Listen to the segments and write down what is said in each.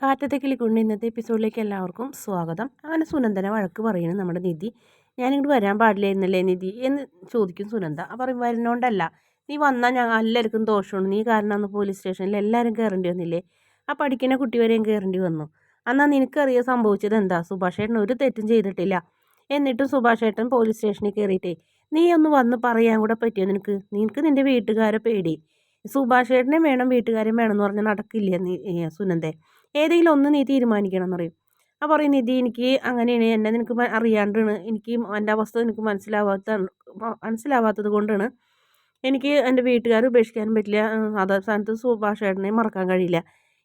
കാറ്റത്തെ കിളിക്കൊണ്ട് ഇന്നത്തെ എപ്പിസോഡിലേക്ക് എല്ലാവർക്കും സ്വാഗതം. അങ്ങനെ സുനന്ദനെ വഴക്ക് പറയുന്നു നമ്മുടെ നിധി. ഞാനിങ്ങോട്ട് വരാൻ പാടില്ലായിരുന്നല്ലേ നിധി എന്ന് ചോദിക്കും സുനന്ദ. പറയും വരുന്നോണ്ടല്ല, നീ വന്നാൽ ഞങ്ങൾ എല്ലാവർക്കും ദോഷമാണ്, നീ കാരണം അന്ന് പോലീസ് സ്റ്റേഷനിൽ എല്ലാവരും കയറേണ്ടി വന്നില്ലേ, ആ പഠിക്കുന്ന കുട്ടി വരെയും കയറേണ്ടി വന്നു. എന്നാൽ നിനക്കറിയാൻ സംഭവിച്ചത് എന്താ, സുഭാഷ് ഏട്ടൻ ഒരു തെറ്റും ചെയ്തിട്ടില്ല. എന്നിട്ടും സുഭാഷ് ഏട്ടൻ പോലീസ് സ്റ്റേഷനിൽ കയറിയിട്ടേ നീ ഒന്ന് വന്ന് പറയാൻ കൂടെ പറ്റിയോ നിനക്ക്? നിനക്ക് നിൻ്റെ വീട്ടുകാരെ പേടി, സുഭാഷ് ഏട്ടനെ വേണം വീട്ടുകാരെയും വേണം എന്ന് പറഞ്ഞാൽ നടക്കില്ല നീ സുനന്ദേ. ഏതെങ്കിലും ഒന്ന് നീ തീരുമാനിക്കണം എന്ന് പറയും. അപ്പോൾ പറയും നിധി എനിക്ക് അങ്ങനെയാണ്, എന്നെ നിനക്ക് അറിയാണ്ടാണ്, എനിക്ക് എൻ്റെ അവസ്ഥ നിനക്ക് മനസ്സിലാവാത്തത് കൊണ്ടാണ് എനിക്ക് എൻ്റെ വീട്ടുകാരെ ഉപേക്ഷിക്കാനും പറ്റില്ല, അതേ സ്ഥാനത്ത് സുഭാഷ് ഏട്ടനെ മറക്കാൻ കഴിയില്ല.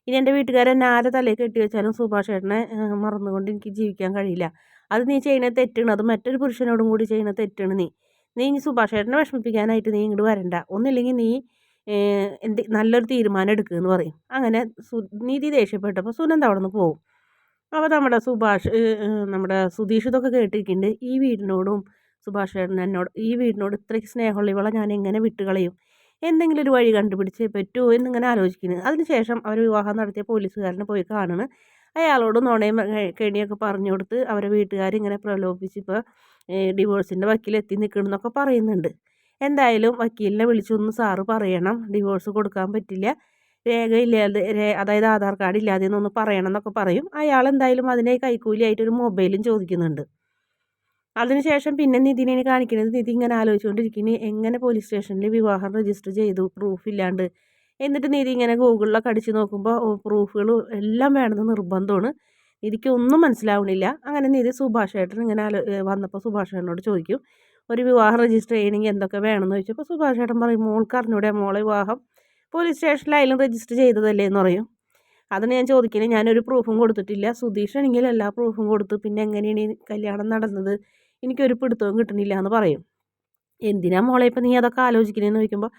ഇനി എൻ്റെ വീട്ടുകാരെ എന്നെ ആരെ തലയിൽ കെട്ടി വെച്ചാലും സുഭാഷ് ഏട്ടനെ മറന്നുകൊണ്ട് എനിക്ക് ജീവിക്കാൻ കഴിയില്ല. അത് നീ ചെയ്യുന്ന തെറ്റാണ്, അത് മറ്റൊരു പുരുഷനോടും കൂടി ചെയ്യുന്ന തെറ്റാണ്. നീ ഇനി സുഭാഷ് ഏട്ടനെ വിഷമിപ്പിക്കാനായിട്ട് നീ ഇങ്ങോട്ട് വരണ്ട, ഒന്നില്ലെങ്കിൽ നീ നല്ലൊരു തീരുമാനം എടുക്കുക എന്ന് പറയും. അങ്ങനെ നീതി ദേഷ്യപ്പെട്ടപ്പോൾ സുനന്ദ അവിടെ നിന്ന് പോകും. അപ്പോൾ നമ്മുടെ സുധീഷ് ഇതൊക്കെ കേട്ടിരിക്കുന്നുണ്ട്. ഈ വീടിനോടും സുഭാഷ് ചേട്ടൻ എന്നോട്, ഈ വീടിനോട് ഇത്രയ്ക്ക് സ്നേഹമുള്ള ഇവളെ ഞാൻ എങ്ങനെ വിട്ടുകളയും, എന്തെങ്കിലും ഒരു വഴി കണ്ടുപിടിച്ചേ പറ്റുമോ എന്നിങ്ങനെ ആലോചിക്കുന്നത്. അതിനുശേഷം അവർ വിവാഹം നടത്തിയ പോലീസുകാരനെ പോയി കാണുന്നു. അയാളോട് നുണയും കെണിയൊക്കെ പറഞ്ഞു കൊടുത്ത് അവരെ വീട്ടുകാരിങ്ങനെ പ്രലോഭിപ്പിച്ച് ഇപ്പോൾ ഡിവോഴ്സിൻ്റെ വക്കീലെത്തി നിൽക്കണമെന്നൊക്കെ പറയുന്നുണ്ട്. എന്തായാലും വക്കീലിനെ വിളിച്ചൊന്ന് സാറ് പറയണം, ഡിവോഴ്സ് കൊടുക്കാൻ പറ്റില്ല, രേഖയില്ലാതെ അതായത് ആധാർ കാർഡ് ഇല്ലാതെ എന്നൊന്ന് പറയണം എന്നൊക്കെ പറയും. അയാൾ എന്തായാലും അതിനെ കൈക്കൂലിയായിട്ട് ഒരു മൊബൈലും ചോദിക്കുന്നുണ്ട്. അതിനുശേഷം പിന്നെ നിധിനെ കാണിക്കുന്നത്, നിധി ഇങ്ങനെ ആലോചിച്ചുകൊണ്ടിരിക്കുന്നു എങ്ങനെ പോലീസ് സ്റ്റേഷനിൽ വിവാഹം രജിസ്റ്റർ ചെയ്തു പ്രൂഫ് ഇല്ലാണ്ട്. എന്നിട്ട് നിധി ഇങ്ങനെ ഗൂഗിളിലൊക്കെ അടിച്ച് നോക്കുമ്പോൾ പ്രൂഫുകൾ എല്ലാം വേണമെന്ന് നിർബന്ധമാണ്. നിധിക്ക് ഒന്നും മനസ്സിലാവണില്ല. അങ്ങനെ നിധി സുഭാഷ് ഏട്ടൻ ഇങ്ങനെ വന്നപ്പോൾ സുഭാഷ് ഏട്ടനോട് ചോദിക്കും, ഒരു വിവാഹം രജിസ്റ്റർ ചെയ്യണമെങ്കിൽ എന്തൊക്കെ വേണമെന്ന് ചോദിച്ചപ്പോൾ സുഭാഷ് ഏട്ടൻ പറയും, മോൾക്ക് അറിഞ്ഞൂടെ മോളെ വിവാഹം പോലീസ് സ്റ്റേഷനിലായാലും രജിസ്റ്റർ ചെയ്തതല്ലേ എന്ന് പറയും. അതിന് ഞാൻ ചോദിക്കുന്നത്, ഞാനൊരു പ്രൂഫും കൊടുത്തിട്ടില്ല, സുധീഷ് ആണെങ്കിൽ എല്ലാ പ്രൂഫും കൊടുത്തു, പിന്നെ എങ്ങനെയാണ് ഈ കല്യാണം നടന്നത്, എനിക്കൊരു പിടുത്തവും കിട്ടണില്ല എന്ന് പറയും. എന്തിനാ മോളെ ഇപ്പം നീ അതൊക്കെ ആലോചിക്കണേന്ന് ചോദിക്കുമ്പോൾ,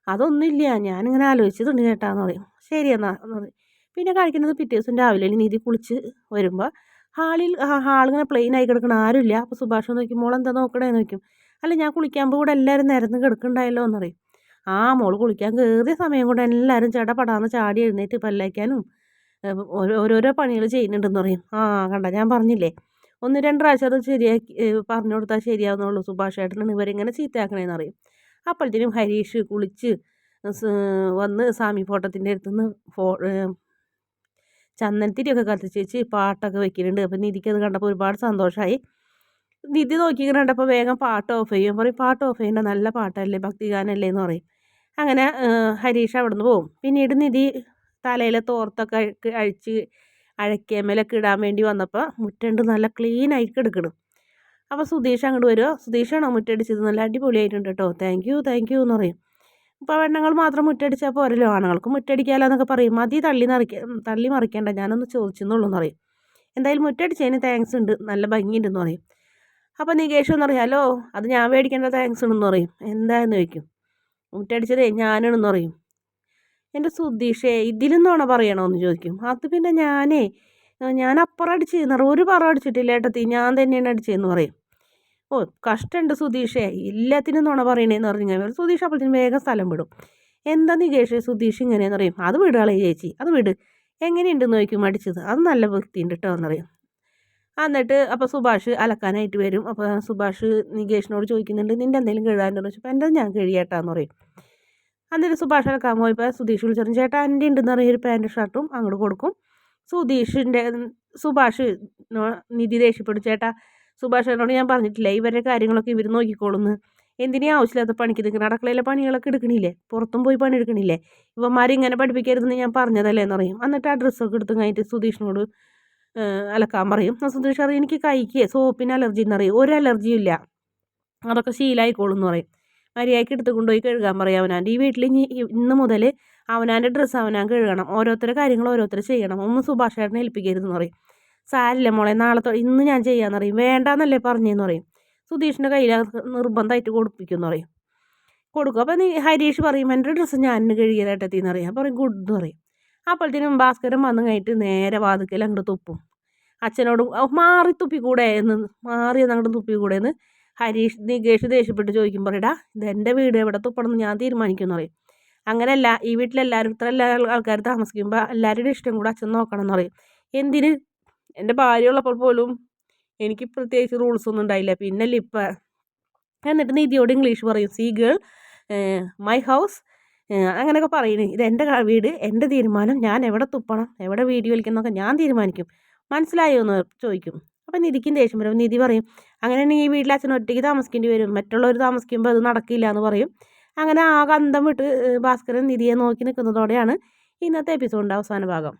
അതൊന്നുമില്ല ഞാനിങ്ങനെ ആലോചിച്ചതുണ്ട് ചേട്ടാന്ന് പറയും. ശരി എന്ന് പറയും. പിന്നെ കഴിക്കുന്നത് പിറ്റേ ദിവസം രാവിലെ നീതി കുളിച്ച് വരുമ്പോൾ ഹാളിങ്ങനെ പ്ലെയിൻ ആയി കിടക്കണം, ആരുമില്ല. അപ്പോൾ സുഭാഷ് നോക്കും, മോളെന്താ നോക്കണേന്ന് ചോദിക്കും. അല്ല ഞാൻ കുളിക്കാൻ പോകുമ്പോൾ എല്ലാവരും നിരന്ന് കിടക്കുന്നുണ്ടായല്ലോ എന്ന് പറയും. ആ മോള് കുളിക്കാൻ കയറിയ സമയം കൊണ്ട് എല്ലാവരും ചടപടാന്ന് ചാടി എഴുന്നേറ്റ് പല്ലയ്ക്കാനും ഓരോരോ പണികൾ ചെയ്യുന്നുണ്ടെന്ന് പറയും. ആ കണ്ട ഞാൻ പറഞ്ഞില്ലേ, ഒന്ന് രണ്ട് പ്രാവശ്യം അത് ശരിയാക്കി പറഞ്ഞു കൊടുത്താൽ ശരിയാവുന്നുള്ളൂ, സുഭാഷ് ഏട്ടനാണ് ഇവരിങ്ങനെ ചീത്തയാക്കണേന്ന് പറയും. അപ്പോഴത്തേനും ഹരീഷ് കുളിച്ച് വന്ന് സ്വാമി ഫോട്ടത്തിൻ്റെ അടുത്തുനിന്ന് ചന്ദനത്തിരിയൊക്കെ കത്തിച്ച് വെച്ച് പാട്ടൊക്കെ വെക്കുന്നുണ്ട്. അപ്പം നിധിക്കത് കണ്ടപ്പോൾ ഒരുപാട് സന്തോഷമായി. നിധി നോക്കി കണ്ടപ്പോൾ വേഗം പാട്ട് ഓഫ് ചെയ്യും. പറയും പാട്ട് ഓഫ് ചെയ്യേണ്ട, നല്ല പാട്ടല്ലേ, ഭക്തിഗാനല്ലേ എന്ന് പറയും. അങ്ങനെ ഹരീഷ് അവിടെ നിന്ന് പോകും. പിന്നീട് നിധി തലയിലെ തോർത്തൊക്കെ അഴിച്ച് അഴക്കേമേലൊക്കെ ഇടാൻ വേണ്ടി വന്നപ്പോൾ മുറ്റണ്ട് നല്ല ക്ലീൻ ആയി കിടക്കണം. അപ്പോൾ സുധീഷ് അങ്ങോട്ട് വരുമോ, സുധീഷാണോ മുറ്റടിച്ചത്, നല്ല അടിപൊളിയായിട്ടുണ്ട് കേട്ടോ, താങ്ക് യു എന്ന് പറയും. ഇപ്പോൾ പെണ്ണുങ്ങൾ മാത്രം മുറ്റടിച്ചാൽ പോരല്ലോ, ആണുങ്ങൾക്ക് മുറ്റടിക്കാമല്ലോ എന്നൊക്കെ പറയും. മതി തള്ളി മറിക്കേണ്ട, ഞാനൊന്ന് ചോദിച്ചെന്നുള്ളൂ എന്ന് പറയും. എന്തായാലും മുറ്റടിച്ചതിന് താങ്ക്സ് ഉണ്ട്, നല്ല ഭംഗിയുണ്ടെന്ന് പറയും. അപ്പോൾ നികേഷ് എന്ന് പറയും, ഹലോ അത് ഞാൻ മേടിക്കേണ്ട താങ്ക്സ് ഉണ്ടെന്ന് പറയും. എന്താണെന്ന് ചോദിക്കും. മുറ്റടിച്ചതേ ഞാനാണെന്ന് പറയും. എൻ്റെ സുധീഷേ ഇതിലെന്നാണോ പറയണമെന്ന് ചോദിക്കും. അത് പിന്നെ ഞാൻ അപ്പുറം അടിച്ചെന്ന് പറയും. ഒരു പറ അടിച്ചിട്ടില്ല ഏട്ടത്തി, ഞാൻ തന്നെയാണ് അടിച്ചതെന്ന് പറയും. ഓ കഷ്ടമുണ്ട് സുധീഷേ, എല്ലാത്തിനും നുണ പറയണേന്ന് പറഞ്ഞു കഴിഞ്ഞാൽ സുധീഷ് അപ്പോഴത്തേനും വേഗം സ്ഥലം വിടും. എന്താ നികേഷ് സുധീഷ് ഇങ്ങനെയെന്ന് പറയും. അത് വിടുകളെ ചേച്ചി, അത് വിട്, എങ്ങനെയുണ്ടെന്ന് ചോദിക്കും അടിച്ചത്, അത് നല്ല വൃത്തിയുണ്ട് കേട്ടോ എന്ന് പറയും. എന്നിട്ട് അപ്പോൾ സുഭാഷ് അലക്കാനായിട്ട് വരും. അപ്പോൾ സുഭാഷ് നികേഷിനോട് ചോദിക്കുന്നുണ്ട്, നിൻ്റെ എന്തെങ്കിലും കഴുകാനുണ്ടെന്ന് ചോദിച്ചപ്പോൾ എൻ്റെ ഞാൻ കഴിയേട്ടാന്ന് പറയും. എന്നിട്ട് സുഭാഷ് അലക്കാൻ പോയപ്പോൾ സുധീഷ് വിളിച്ചു, ചേട്ടാ എൻ്റെ ഉണ്ടെന്ന് പറയും, ഒരു പാൻറ്റും ഷർട്ടും അങ്ങോട്ട് കൊടുക്കും. സുഭാഷ് നിധി ദേഷ്യപ്പെടും, ചേട്ടാ സുഭാഷിനോട് ഞാൻ പറഞ്ഞിട്ടില്ലേ ഇവരുടെ കാര്യങ്ങളൊക്കെ ഇവർ നോക്കിക്കോളുന്നു, എന്തിനേ ആവശ്യമില്ലാത്ത പണിക്ക് നിൽക്കണം, അടുക്കളയിലെ പണികളൊക്കെ എടുക്കണില്ലേ, പുറത്തും പോയി പണി എടുക്കണില്ലേ, ഇവന്മാരിങ്ങനെ പഠിപ്പിക്കരുതെന്ന് ഞാൻ പറഞ്ഞതല്ലേ എന്ന് പറയും. എന്നിട്ട് ആ ഡ്രസ്സൊക്കെ എടുത്ത് കഴിഞ്ഞിട്ട് സുധീഷിനോട് അലക്കാൻ പറയും. സുധീഷ് അറിയും, എനിക്ക് കൈക്ക് സോപ്പിന് അലർജി എന്നറിയും, ഒരു അലർജിയും ഇല്ല, അതൊക്കെ ശീലമായിക്കോളും എന്ന് പറയും. മര്യാദയ്ക്ക് എടുത്ത് കൊണ്ടുപോയി കഴുകാൻ പറയും അവനാൻ്റെ. ഈ വീട്ടിൽ ഇന്ന് മുതൽ അവനാൻ്റെ ഡ്രസ്സ് അവനാൻ കഴുകണം, ഓരോരുത്തരുടെ കാര്യങ്ങൾ ഓരോരുത്തർ ചെയ്യണം, ഒന്നും സുഭാഷ് ചേട്ടനെ ഏൽപ്പിക്കരുതെന്ന് പറയും. സാരില്ല മോളെ, ഇന്ന് ഞാൻ ചെയ്യാമെന്ന് പറയും. വേണ്ടാന്നല്ലേ പറഞ്ഞതെന്ന് പറയും. സുധീഷിൻ്റെ കയ്യിൽ നിർബന്ധമായിട്ട് കൊടുപ്പിക്കുമെന്ന് പറയും. കൊടുക്കും. അപ്പോൾ ഹരീഷ് പറയും, എൻ്റെ ഡ്രസ്സ് ഞാൻ കഴുകിയതായിട്ടെത്തിന്ന് പറയും. അപ്പോൾ പറയും ഗുഡ് എന്ന് പറയും. അപ്പോഴത്തേനും ഭാസ്കരൻ വന്നു കഴിഞ്ഞിട്ട് നേരെ വാതിക്കൽ അങ്ങോട്ട് തുപ്പും. അച്ഛനോട് മാറി തുപ്പിക്കൂടെ എന്ന്, മാറി അങ്ങോട്ട് തുപ്പിക്കൂടെ എന്ന് നികേഷ് ദേഷ്യപ്പെട്ട് ചോദിക്കും. പറയടാ ഇത് എൻ്റെ വീട്, എവിടെ തുപ്പണമെന്ന് ഞാൻ തീരുമാനിക്കുമെന്ന് പറയും. അങ്ങനെയല്ല, ഈ വീട്ടിലെല്ലാവരും ഇത്ര എല്ലാ ആൾക്കാർ താമസിക്കുമ്പോൾ എല്ലാവരുടെയും ഇഷ്ടം കൂടെ അച്ഛൻ നോക്കണം എന്ന് പറയും. എന്തിന്? എൻ്റെ ഭാര്യ ഉള്ളപ്പോൾ പോലും എനിക്ക് പ്രത്യേകിച്ച് റൂൾസൊന്നും ഉണ്ടായില്ല. പിന്നല്ലേ ഇപ്പം. എന്നിട്ട് നിധിയോട് ഇംഗ്ലീഷ് പറയും, സീ ഗേൾ, മൈ ഹൗസ്, അങ്ങനെയൊക്കെ പറയുന്നത്. ഇത് എൻ്റെ വീട്, എൻ്റെ തീരുമാനം, ഞാൻ എവിടെ തുപ്പണം, എവിടെ വീഡിയോ വലിക്കുന്നൊക്കെ ഞാൻ തീരുമാനിക്കും, മനസ്സിലായോ എന്ന് ചോദിക്കും. അപ്പം നിധിക്കും ദേഷ്യം വരും. നിധി പറയും, അങ്ങനെയാണെങ്കിൽ ഈ വീട്ടിൽ അച്ഛൻ ഒറ്റയ്ക്ക് താമസിക്കേണ്ടി വരും, മറ്റുള്ളവർ താമസിക്കുമ്പോൾ അത് നടക്കില്ല എന്ന് പറയും. അങ്ങനെ ആ അന്തം വിട്ട് ഭാസ്കരൻ നിധിയെ നോക്കി നിൽക്കുന്നതോടെയാണ് ഇന്നത്തെ എപ്പിസോഡിൻ്റെ അവസാന ഭാഗം.